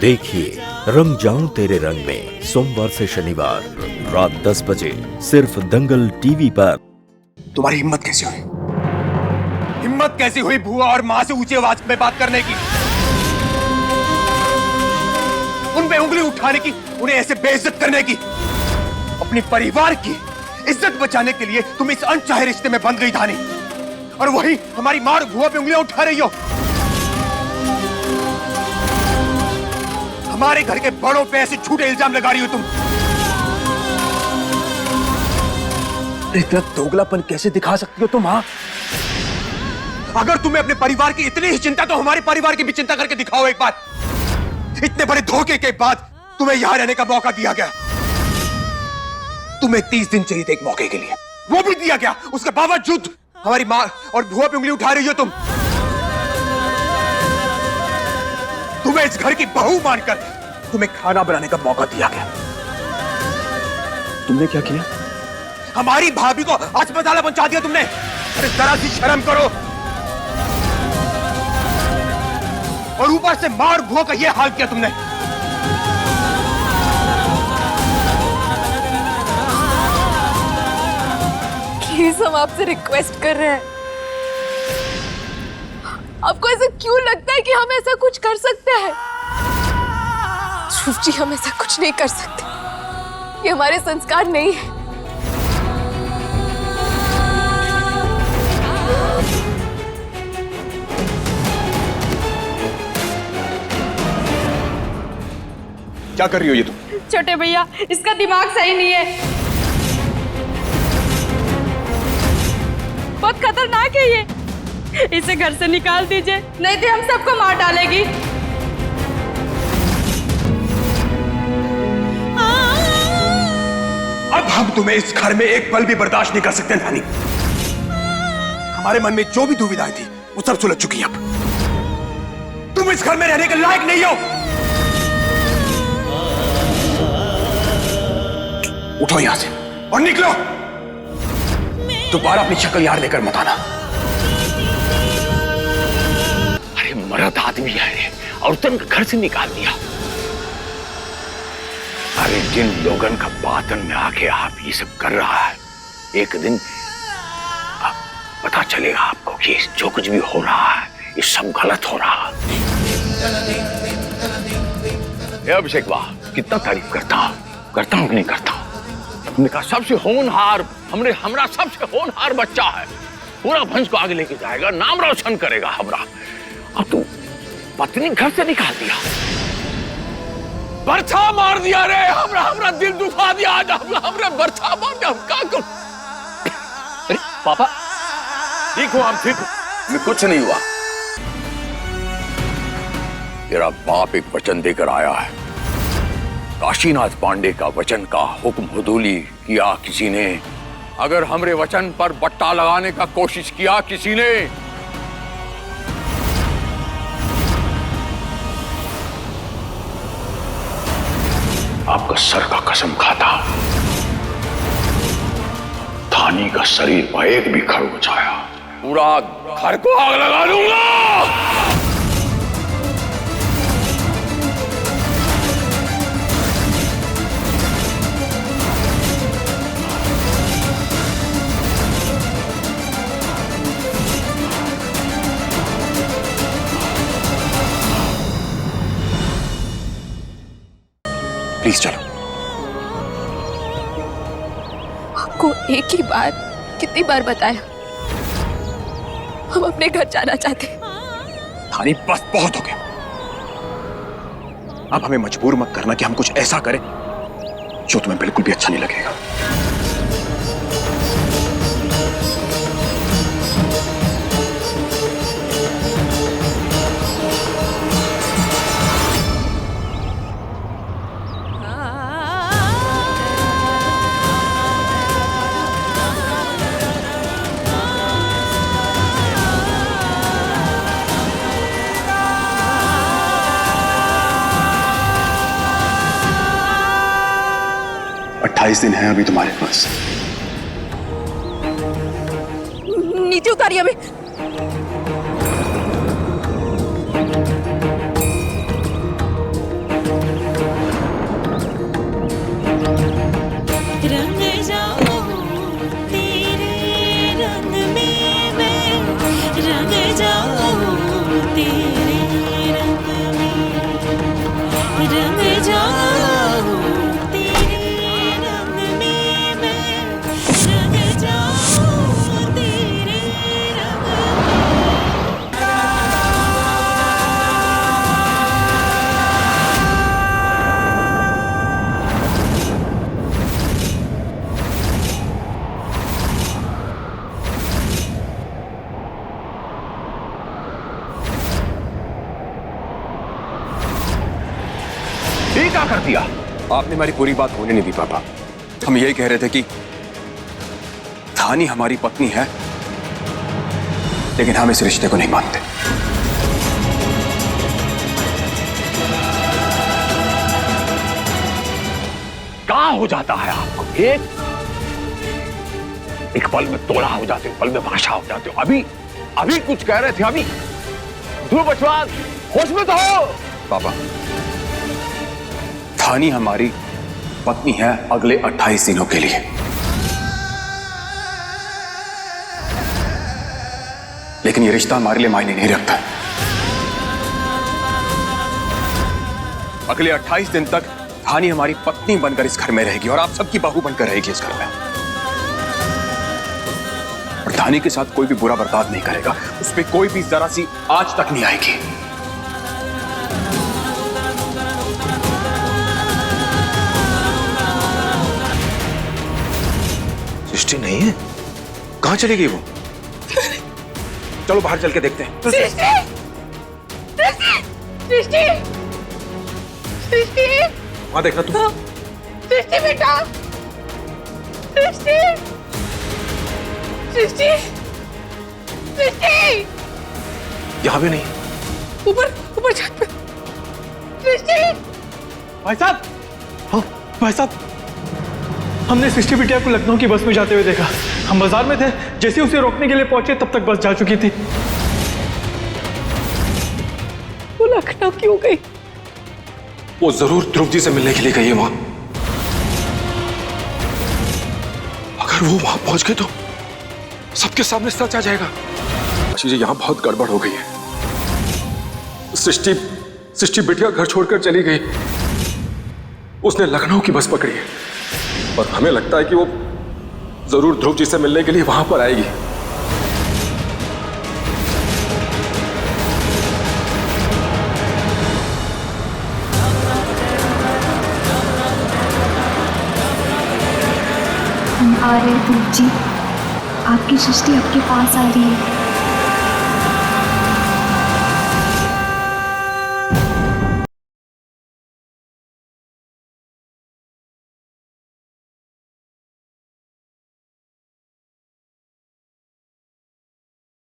देखिए रंग जाऊं तेरे रंग में सोमवार से शनिवार रात 10 बजे सिर्फ दंगल टीवी पर। तुम्हारी हिम्मत कैसी हुई? हिम्मत कैसी हुई बुआ और माँ से ऊंची आवाज में बात करने की? उन पे उंगली उठाने की, उन्हें ऐसे बेइज्जत करने की? अपने परिवार की इज्जत बचाने के लिए तुम इस अनचाहे रिश्ते में बंध गई धानी, और वही हमारी माँ और बुआ पे उंगलियां उठा रही हो। हमारे घर के बड़ों पे ऐसे झूठे इल्जाम लगा रही हो तुम। इतना दोगलापन कैसे दिखा सकती हो तुम? हाँ, अगर तुम्हें अपने परिवार की इतनी ही चिंता तो हमारे परिवार की भी चिंता करके दिखाओ एक बार। इतने बड़े धोखे के बाद तुम्हें यहां रहने का मौका दिया गया। तुम्हें 30 दिन चाहिए थे एक मौके के लिए, वो भी दिया गया। उसके बावजूद हमारी मां और बुआ पे उंगली उठा रही हो तुम। तुम्हें इस घर की बहू मानकर तुम्हें खाना बनाने का मौका दिया गया। तुमने क्या किया? हमारी भाभी को अस्पताल पहुंचा दिया तुमने। अरे जरा सी शर्म करो। और ऊपर से मां और बुआ का यह हाल किया तुमने। प्लीज हम आपसे रिक्वेस्ट कर रहे हैं, आपको ऐसा क्यों लगता है कि हम ऐसा कुछ कर सकते हैं? ध्रुव जी, हम ऐसा कुछ नहीं कर सकते, ये हमारे संस्कार नहीं है। क्या कर रही हो ये तुम? छोटे भैया, इसका दिमाग सही नहीं है, बहुत खतरनाक है ये। इसे घर से निकाल दीजिए, नहीं तो हम सबको मार डालेगी। अब हम तुम्हें इस घर में एक पल भी बर्दाश्त नहीं कर सकते नानी। हमारे मन में जो भी दुविधाएं थी वो सब सुलझ चुकी हैं। अब तुम इस घर में रहने के लायक नहीं हो। उठो यहां से और निकलो। दोबारा अपनी शक्ल यार लेकर मत आना। अरे मर्द आदमी है और तुम घर से निकाल दिया। अरे जिन लोगन का बातन में आके आप ये सब कर रहा है, एक दिन पता चलेगा आपको कि जो कुछ भी हो रहा है ये सब गलत हो रहा है। अभिषेक वाह, कितना तारीफ करता हूं कि नहीं करता हूं। हमने कहा सबसे होनहार, हमरा सबसे होनहार बच्चा है, पूरा वंश को आगे लेके जाएगा, नाम रोशन करेगा हमरा। अब तू पत्नी घर से निकाल दिया, बरछा मार दिया रे। हमरा दिल दुखा दिया आज। हमरा बरछा मार दिया। हम क्या करूं? अरे पापा ठीक हो? हम ठीक हो, कुछ नहीं हुआ। तेरा बाप एक वचन देकर आया है। काशीनाथ पांडे का वचन का हुक्म हुदूली किया किसी ने, अगर हमरे वचन पर बट्टा लगाने का कोशिश किया किसी ने, आपका सर का कसम खाता, धानी का शरीर पर एक भी खरोच आया, पूरा घर को आग लगा दूंगा। प्लीज चलो। आपको एक ही बार कितनी बार बताया, हम अपने घर जाना चाहते हैं। धानी बस बहुत हो गया। अब हमें मजबूर मत करना कि हम कुछ ऐसा करें जो तुम्हें बिल्कुल भी अच्छा नहीं लगेगा। अट्ठाईस दिन है अभी तुम्हारे पास। नीचे उतारिए हमें। ये क्या कर दिया? आपने हमारी पूरी बात होने नहीं दी पापा। हम यही कह रहे थे कि धानी हमारी पत्नी है, लेकिन हम इस रिश्ते को नहीं मानते। कहाँ हो जाता है आपको? एक पल में तोड़ा हो जाते हो, पल में भाषा हो जाते हो। अभी कुछ कह रहे थे। अभी ध्रुव बचवान, होश में तो हो। पापा, धानी हमारी पत्नी है अगले 28 दिनों के लिए, लेकिन ये रिश्ता हमारे लिए मायने नहीं रखता। अगले 28 दिन तक धानी हमारी पत्नी बनकर इस घर में रहेगी और आप सबकी बहू बनकर रहेगी इस घर में। और धानी के साथ कोई भी बुरा बर्ताव नहीं करेगा, उस पर कोई भी जरा सी आंच तक नहीं आएगी। सृष्टि नहीं है? कहां चली गई वो? चलो बाहर चल के देखते हैं। सृष्टि वहां देखना तू। सृष्टि बेटा, सृष्टि यहां भी नहीं। ऊपर छत पे। सृष्टि भाई साहब, हाँ भाई साहब, हमने सृष्टि बिटिया को लखनऊ की बस में जाते हुए देखा। हम बाजार में थे, जैसे उसे रोकने के लिए पहुंचे तब तक बस जा चुकी थी। वो लखनऊ क्यों गई? वो जरूर ध्रुव जी से मिलने के लिए गई है वहां। अगर वो वहां पहुंच गए तो सबके सामने सच आ जाएगा। आशीष जी, यहां बहुत गड़बड़ हो गई है। सृष्टि बिटिया घर छोड़कर चली गई। उसने लखनऊ की बस पकड़ी है और हमें लगता है कि वो जरूर ध्रुव जी से मिलने के लिए वहां पर आएगी। हम आ रहे हैं ध्रुव जी, आपकी सृष्टि आपके पास आ रही है।